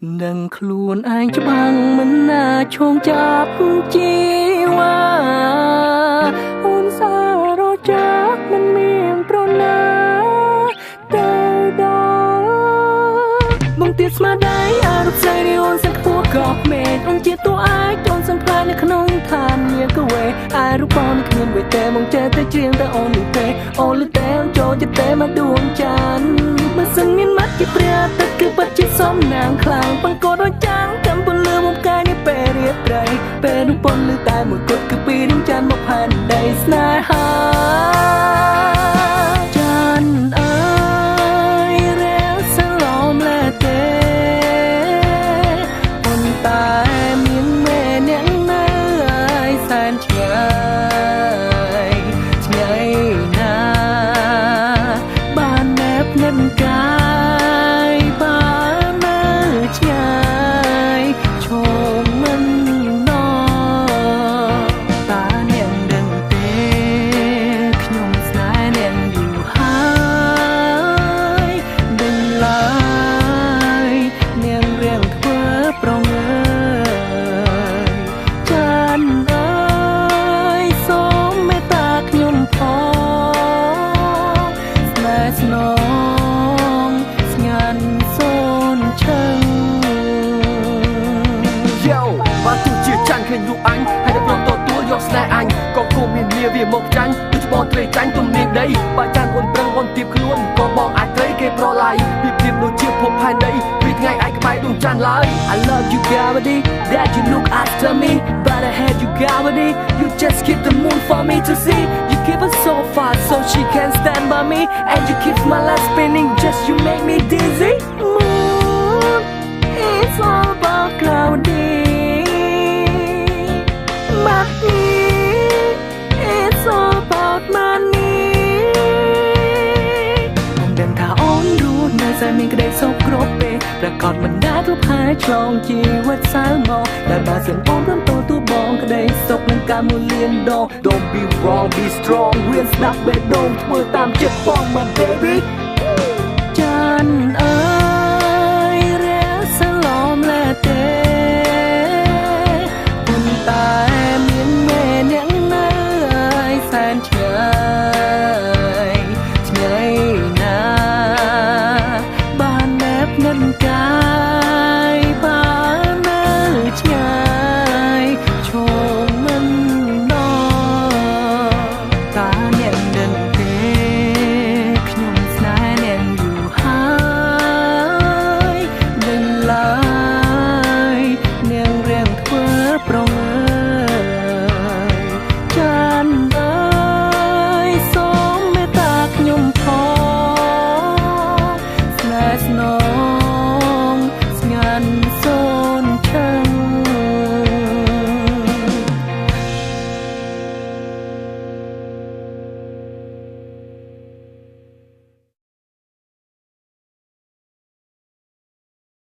នឹងខ្លួនឯងច្បាំងមិនណាឈោងចាប់ជីវ៉ាអូនសាររចាមិនមានប្រណាទៅដល់បងទៀតស្មារតីអរផ្សេងនេះអូនសឹកខ្ពស់ក៏មេឃអូនជាតួឯកអូនសំផ្លាញនៅក្នុងឋានមានកវេអារូបបងនេះគ្មានវេទេមកចេះតែច្រៀងតែអូននេះទេអូនលឺតែអូនចូលចិត្តតែមកដួងចានបើសិនមានមាត់ជាព្រះទឹកគឺពិតជាសំណាងខ្លាំងបង្កត់ដូចចាំងចាំពលលឺមកកាយនេះពេលរាត្រីពេលនោះពន់លឺតែមួយគត់គឺពីនឹងចានមកផែនដីស្នេហាចានអើយរាវសឡំលែទេប៉ុន្តែមានមេអ្នកនៅឲ្យសែនឆ្ងាយឆ្ងាយណាបានណែបនឹងកាយបាននៅឆ្ងាយឈមមិនណតានាងដឹងទេខ្ញុំស្នេហ៍នាងយូរហើយដឹងឡើយនាងរៀងធ្វើប្រងើយចានអើយសូមមេត្តាខ្ញុំផងស្នេហ៍ស្នងស្ងាត់សូនឈឹងយោបានទោះជាចាញ់ឃើញរូបអញហើយតែព្រមទទួលយកស្នេហ៍អញក៏គង់មានវាមកចាញ់ដូចបងត្រីចាញ់ទំនាញដីបើចាញ់អូនប្រឹងអូនទៀបខ្លួនក៏បងអាចត្រីគេប្រឡាយពីព្រៀបដូចជាភពផែនដីពីថ្ងៃឯងក្បែរដួងច័ន្ទឡើយ I love you gravity that you look after me but I had you gravity you just keep the moon for me to see you keep us so far so she can stand by me and you keep my life spinning just you make me dizzy moon it's all about cloudy money it's all about money ខ្ញុំដឹងថាអូនรู้នៅតែមានក្តីសុខគ្រប់ពេលប្រកបមិនដែលទប់ហើយឆ្លងជីវិតសៅមកតែបើសិនអូនព្រមទទួលបងក្តីសុខនឹងការមួយលានដង Don't be wrong be strong រៀនស្ដាប់បេះដូងធ្វើតាមចិត្តបង my baby